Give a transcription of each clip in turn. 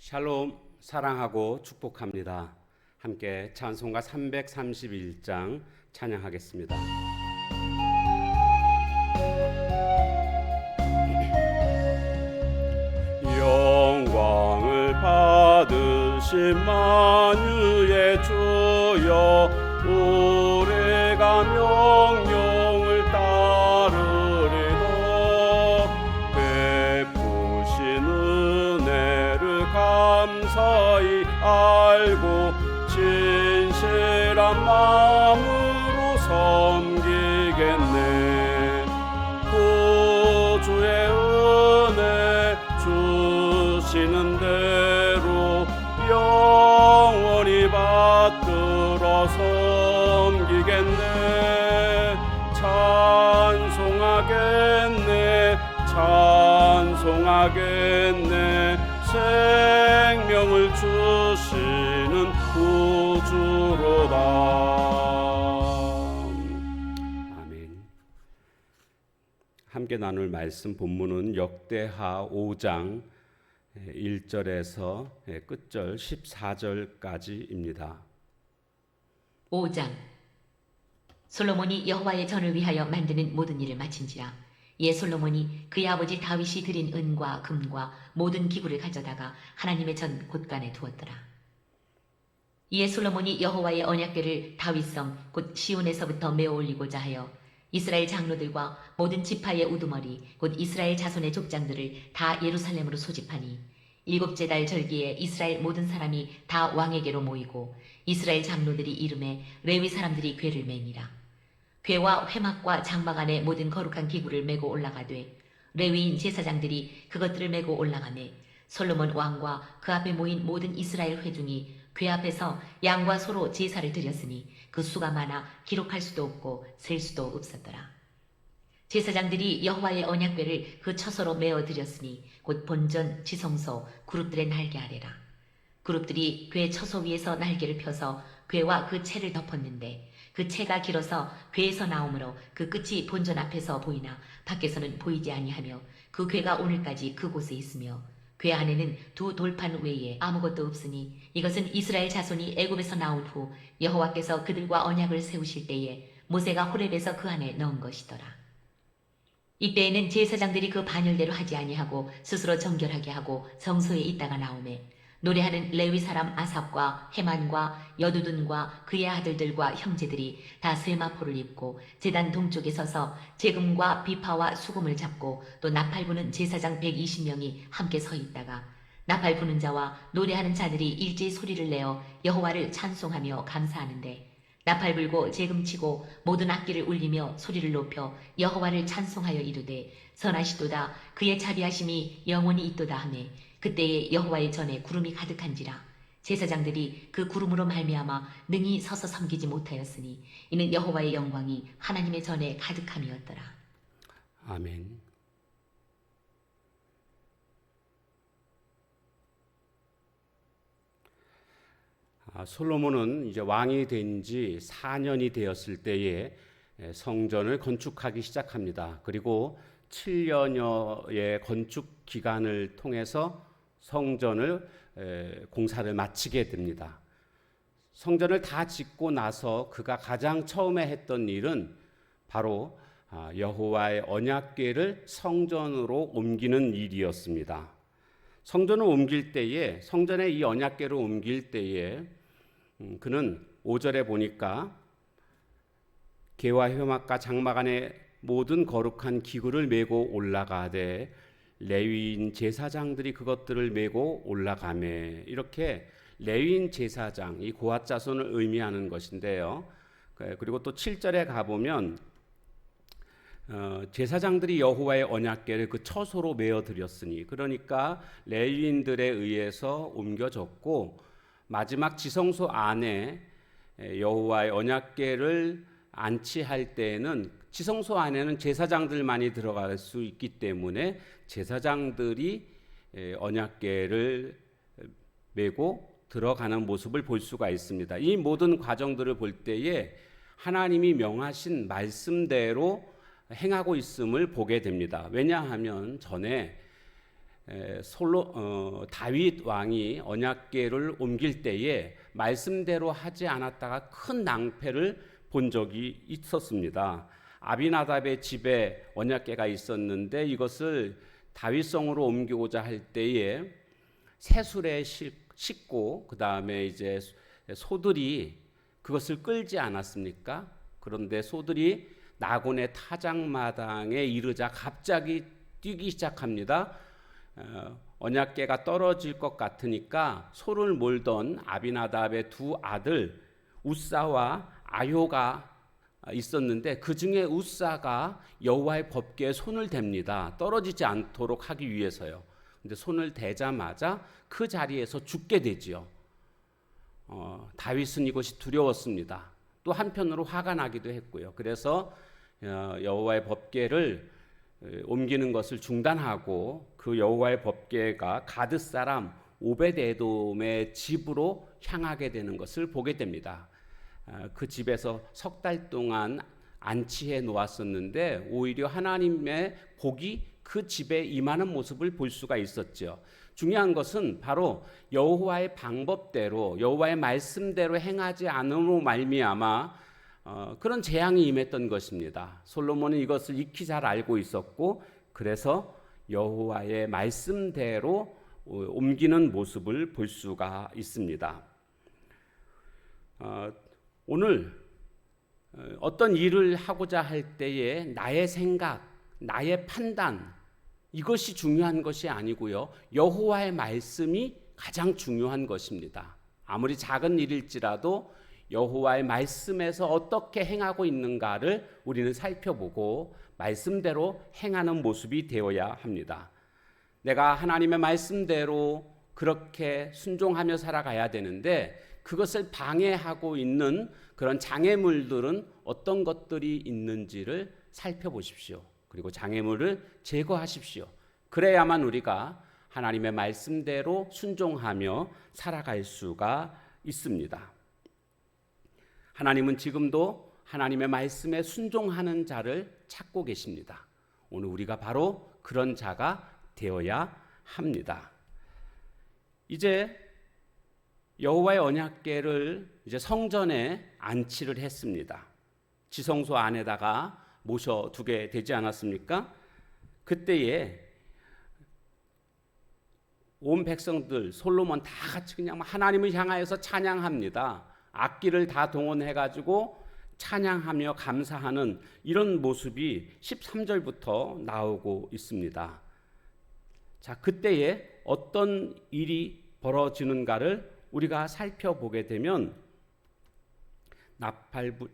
샬롬, 사랑하고 축복합니다. 함께 찬송가 331장 찬양하겠습니다. 영광을 받으신 만유의 주여, 우리가 명령을 따르리다. 베푸신 은혜를 감사히 알고 진실한 마음으로 섬기겠네. 구주의 은혜 주시는 대로 영원히 받들어 섬기겠네. 찬송하겠네. 생명을 주시는 구주로다. 아멘. 함께 나눌 말씀 본문은 역대하 5장 1절에서 끝절 14절까지입니다. 5장. 솔로몬이 여호와의 전을 위하여 만드는 모든 일을 마친지라. 이에 솔로몬이 그의 아버지 다윗이 드린 은과 금과 모든 기구를 가져다가 하나님의 전 곳간에 두었더라. 이에 솔로몬이 여호와의 언약궤를 다윗성 곧 시온에서부터 메어 올리고자 하여 이스라엘 장로들과 모든 지파의 우두머리 곧 이스라엘 자손의 족장들을 다 예루살렘으로 소집하니, 일곱째 달 절기에 이스라엘 모든 사람이 다 왕에게로 모이고 이스라엘 장로들이 이름에 레위 사람들이 궤를 매니라. 궤와 회막과 장막 안에 모든 거룩한 기구를 메고 올라가되 레위인 제사장들이 그것들을 메고 올라가매, 솔로몬 왕과 그 앞에 모인 모든 이스라엘 회중이 궤 앞에서 양과 소로 제사를 드렸으니 그 수가 많아 기록할 수도 없고 셀 수도 없었더라. 제사장들이 여호와의 언약궤를 그 처소로 메어 드렸으니 곧 본전, 지성소, 그룹들의 날개 아래라. 그룹들이 궤 처소 위에서 날개를 펴서 궤와 그 채를 덮었는데, 그 채가 길어서 궤에서 나오므로 그 끝이 본전 앞에서 보이나 밖에서는 보이지 아니하며, 그 궤가 오늘까지 그곳에 있으며 궤 안에는 두 돌판 외에 아무것도 없으니 이것은 이스라엘 자손이 애굽에서 나온 후 여호와께서 그들과 언약을 세우실 때에 모세가 호렙에서 그 안에 넣은 것이더라. 이때에는 제사장들이 그 반열대로 하지 아니하고 스스로 정결하게 하고 성소에 있다가 나오매, 노래하는 레위 사람 아삽과 헤만과 여두둔과 그의 아들들과 형제들이 다 세마포를 입고 제단 동쪽에 서서 재금과 비파와 수금을 잡고 또 나팔 부는 제사장 120명이 함께 서 있다가, 나팔 부는 자와 노래하는 자들이 일제히 소리를 내어 여호와를 찬송하며 감사하는데, 나팔 불고 재금 치고 모든 악기를 울리며 소리를 높여 여호와를 찬송하여 이르되, 선하시도다, 그의 자비하심이 영원히 있도다 하며, 그때에 여호와의 전에 구름이 가득한지라. 제사장들이 그 구름으로 말미암아 능히 서서 섬기지 못하였으니 이는 여호와의 영광이 하나님의 전에 가득함이었더라. 아멘. 솔로몬은 이제 왕이 된 지 4년이 되었을 때에 성전을 건축하기 시작합니다. 그리고 7년여의 건축 기간을 통해서 성전을 공사를 마치게 됩니다. 성전을 다 짓고 나서 그가 가장 처음에 했던 일은 바로 여호와의 언약궤를 성전으로 옮기는 일이었습니다. 성전을 옮길 때에, 성전에 이 언약궤를 옮길 때에 그는 5절에 보니까 궤와 회막과 장막 안에 모든 거룩한 기구를 메고 올라가되 레위인 제사장들이 그것들을 메고 올라가매, 이렇게 레위인 제사장, 이 고핫 자손을 의미하는 것인데요. 그리고 또 7절에 가보면 제사장들이 여호와의 언약궤를 그 처소로 메어 드렸으니, 그러니까 레위인들에 의해서 옮겨졌고, 마지막 지성소 안에 여호와의 언약궤를 안치할 때에는 지성소 안에는 제사장들만이 들어갈 수 있기 때문에 제사장들이 언약궤를 메고 들어가는 모습을 볼 수가 있습니다. 이 모든 과정들을 볼 때에 하나님이 명하신 말씀대로 행하고 있음을 보게 됩니다. 왜냐하면 전에 다윗 왕이 언약궤를 옮길 때에 말씀대로 하지 않았다가 큰 낭패를 본 적이 있었습니다. 아비나답의 집에 언약궤가 있었는데 이것을 다윗성으로 옮기고자 할 때에 새술에 싣고 그 다음에 이제 소들이 그것을 끌지 않았습니까? 그런데 소들이 나곤의 타작마당에 이르자 갑자기 뛰기 시작합니다. 언약궤가 떨어질 것 같으니까 소를 몰던 아비나답의 두 아들 우사와 아효가 있었는데 그 중에 우사가 여호와의 법궤에 손을 댑니다. 떨어지지 않도록 하기 위해서요. 근데 손을 대자마자 그 자리에서 죽게 되지요. 다윗은 이것이 두려웠습니다. 또 한편으로 화가 나기도 했고요. 그래서 여호와의 법궤를 옮기는 것을 중단하고 그 여호와의 법궤가 가드 사람 오벳에돔의 집으로 향하게 되는 것을 보게 됩니다. 그 집에서 석 달 동안 안치해 놓았었는데 오히려 하나님의 복이 그 집에 임하는 모습을 볼 수가 있었죠. 중요한 것은 바로 여호와의 방법대로 여호와의 말씀대로 행하지 않음으로 말미암아 그런 재앙이 임했던 것입니다. 솔로몬은 이것을 익히 잘 알고 있었고 그래서 여호와의 말씀대로 옮기는 모습을 볼 수가 있습니다. 오늘 어떤 일을 하고자 할 때에 나의 생각, 나의 판단 이것이 중요한 것이 아니고요. 여호와의 말씀이 가장 중요한 것입니다. 아무리 작은 일일지라도 여호와의 말씀에서 어떻게 행하고 있는가를 우리는 살펴보고 말씀대로 행하는 모습이 되어야 합니다. 내가 하나님의 말씀대로 그렇게 순종하며 살아가야 되는데 그것을 방해하고 있는 그런 장애물들은 어떤 것들이 있는지를 살펴보십시오. 그리고 장애물을 제거하십시오. 그래야만 우리가 하나님의 말씀대로 순종하며 살아갈 수가 있습니다. 하나님은 지금도 하나님의 말씀에 순종하는 자를 찾고 계십니다. 오늘 우리가 바로 그런 자가 되어야 합니다. 이제 여호와의 언약궤를 이제 성전에 안치를 했습니다. 지성소 안에다가 모셔두게 되지 않았습니까? 그때에 온 백성들 솔로몬 다 같이 그냥 하나님을 향하여서 찬양합니다. 악기를 다 동원해가지고 찬양하며 감사하는 이런 모습이 13절부터 나오고 있습니다. 자, 그때에 어떤 일이 벌어지는가를 우리가 살펴보게 되면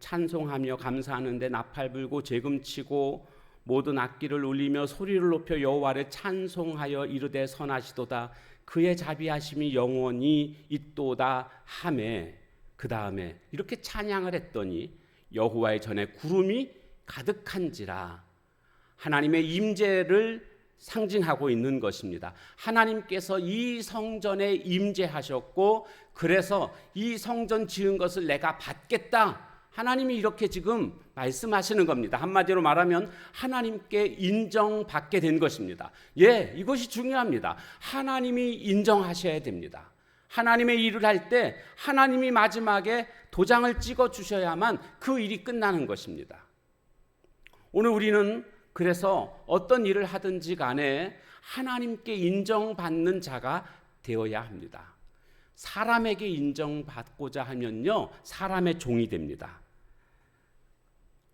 찬송하며 감사하는데 나팔 불고 재금치고 모든 악기를 울리며 소리를 높여 여호와를 찬송하여 이르되 선하시도다 그의 자비하심이 영원히 있도다 하매 그 다음에 이렇게 찬양을 했더니 여호와의 전에 구름이 가득한지라 하나님의 임재를 상징하고 있는 것입니다. 하나님께서 이 성전에 임재하셨고 그래서 이 성전 지은 것을 내가 받겠다. 하나님이 이렇게 지금 말씀하시는 겁니다. 한마디로 말하면 하나님께 인정받게 된 것입니다. 예, 이것이 중요합니다. 하나님이 인정하셔야 됩니다. 하나님의 일을 할 때 하나님이 마지막에 도장을 찍어 주셔야만 그 일이 끝나는 것입니다. 오늘 우리는 그래서 어떤 일을 하든지 간에 하나님께 인정받는 자가 되어야 합니다. 사람에게 인정받고자 하면요, 사람의 종이 됩니다.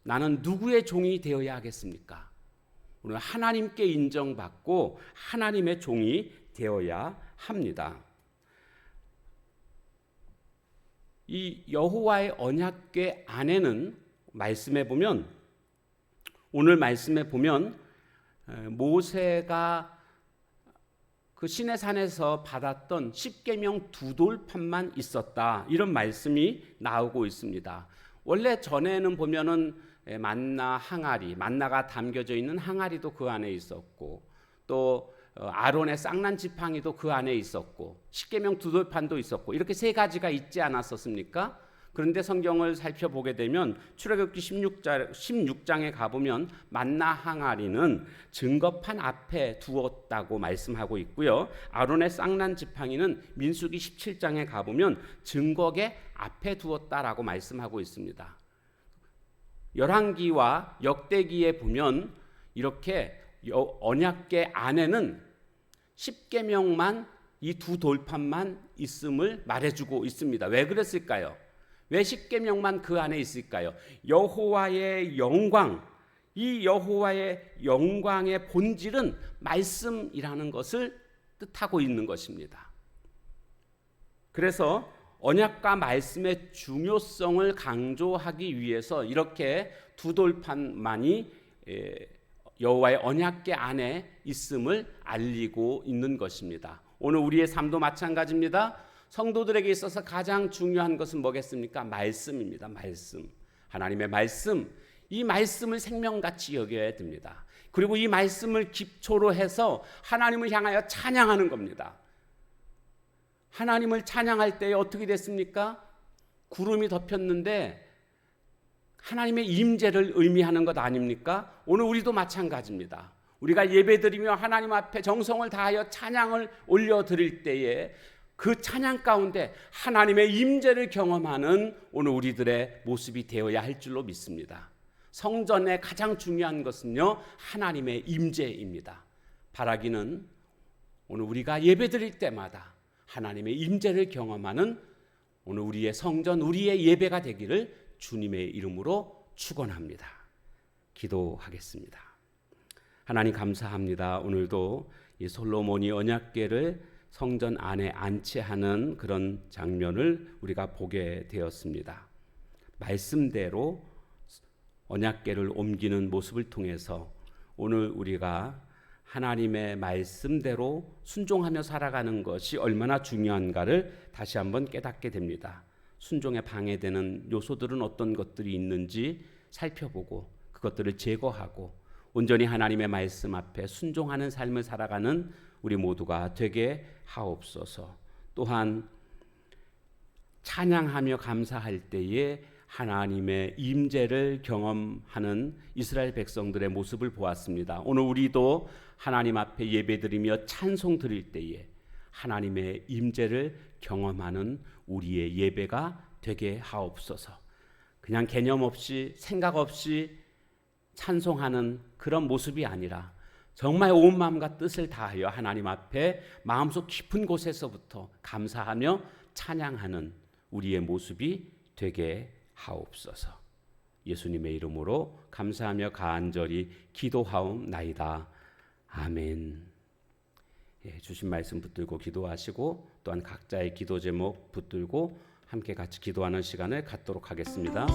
나는 누구의 종이 되어야 하겠습니까? 오늘 하나님께 인정받고 하나님의 종이 되어야 합니다. 이 여호와의 언약궤 안에는 말씀해 보면 오늘 말씀에 보면 모세가 그 시내산에서 받았던 십계명 두 돌판만 있었다 이런 말씀이 나오고 있습니다. 원래 전에는 보면은 만나 항아리, 만나가 담겨져 있는 항아리도 그 안에 있었고 또 아론의 쌍난 지팡이도 그 안에 있었고 십계명 두 돌판도 있었고 이렇게 세 가지가 있지 않았었습니까? 그런데 성경을 살펴보게 되면 출애굽기 16장에 가보면 만나 항아리는 증거판 앞에 두었다고 말씀하고 있고요. 아론의 쌍난 지팡이는 민수기 17장에 가보면 증거계 앞에 두었다라고 말씀하고 있습니다. 열왕기와 역대기에 보면 이렇게 언약궤 안에는 10계명만 이 두 돌판만 있음을 말해주고 있습니다. 왜 그랬을까요? 왜 10계명만 그 안에 있을까요? 여호와의 영광, 이 여호와의 영광의 본질은 말씀이라는 것을 뜻하고 있는 것입니다. 그래서 언약과 말씀의 중요성을 강조하기 위해서 이렇게 두 돌판만이 여호와의 언약궤 안에 있음을 알리고 있는 것입니다. 오늘 우리의 삶도 마찬가지입니다. 성도들에게 있어서 가장 중요한 것은 뭐겠습니까? 말씀입니다. 말씀. 하나님의 말씀. 이 말씀을 생명같이 여겨야 됩니다. 그리고 이 말씀을 기초로 해서 하나님을 향하여 찬양하는 겁니다. 하나님을 찬양할 때에 어떻게 됐습니까? 구름이 덮였는데 하나님의 임재를 의미하는 것 아닙니까? 오늘 우리도 마찬가지입니다. 우리가 예배드리며 하나님 앞에 정성을 다하여 찬양을 올려드릴 때에 그 찬양 가운데 하나님의 임재를 경험하는 오늘 우리들의 모습이 되어야 할 줄로 믿습니다. 성전의 가장 중요한 것은요, 하나님의 임재입니다. 바라기는 오늘 우리가 예배드릴 때마다 하나님의 임재를 경험하는 오늘 우리의 성전, 우리의 예배가 되기를 주님의 이름으로 축원합니다. 기도하겠습니다. 하나님 감사합니다. 오늘도 이 솔로몬이 언약궤를 성전 안에 안치하는 그런 장면을 우리가 보게 되었습니다. 말씀대로 언약궤를 옮기는 모습을 통해서 오늘 우리가 하나님의 말씀대로 순종하며 살아가는 것이 얼마나 중요한가를 다시 한번 깨닫게 됩니다. 순종에 방해되는 요소들은 어떤 것들이 있는지 살펴보고 그것들을 제거하고 온전히 하나님의 말씀 앞에 순종하는 삶을 살아가는 우리 모두가 되게 하옵소서. 또한 찬양하며 감사할 때에 하나님의 임재를 경험하는 이스라엘 백성들의 모습을 보았습니다. 오늘 우리도 하나님 앞에 예배드리며 찬송 드릴 때에 하나님의 임재를 경험하는 우리의 예배가 되게 하옵소서. 그냥 개념 없이 생각 없이 찬송하는 그런 모습이 아니라 정말 온 마음과 뜻을 다하여 하나님 앞에 마음속 깊은 곳에서부터 감사하며 찬양하는 우리의 모습이 되게 하옵소서. 예수님의 이름으로 감사하며 간절히 기도하옵나이다. 아멘. 주신 말씀 붙들고 기도하시고 또한 각자의 기도 제목 붙들고 함께 같이 기도하는 시간을 갖도록 하겠습니다.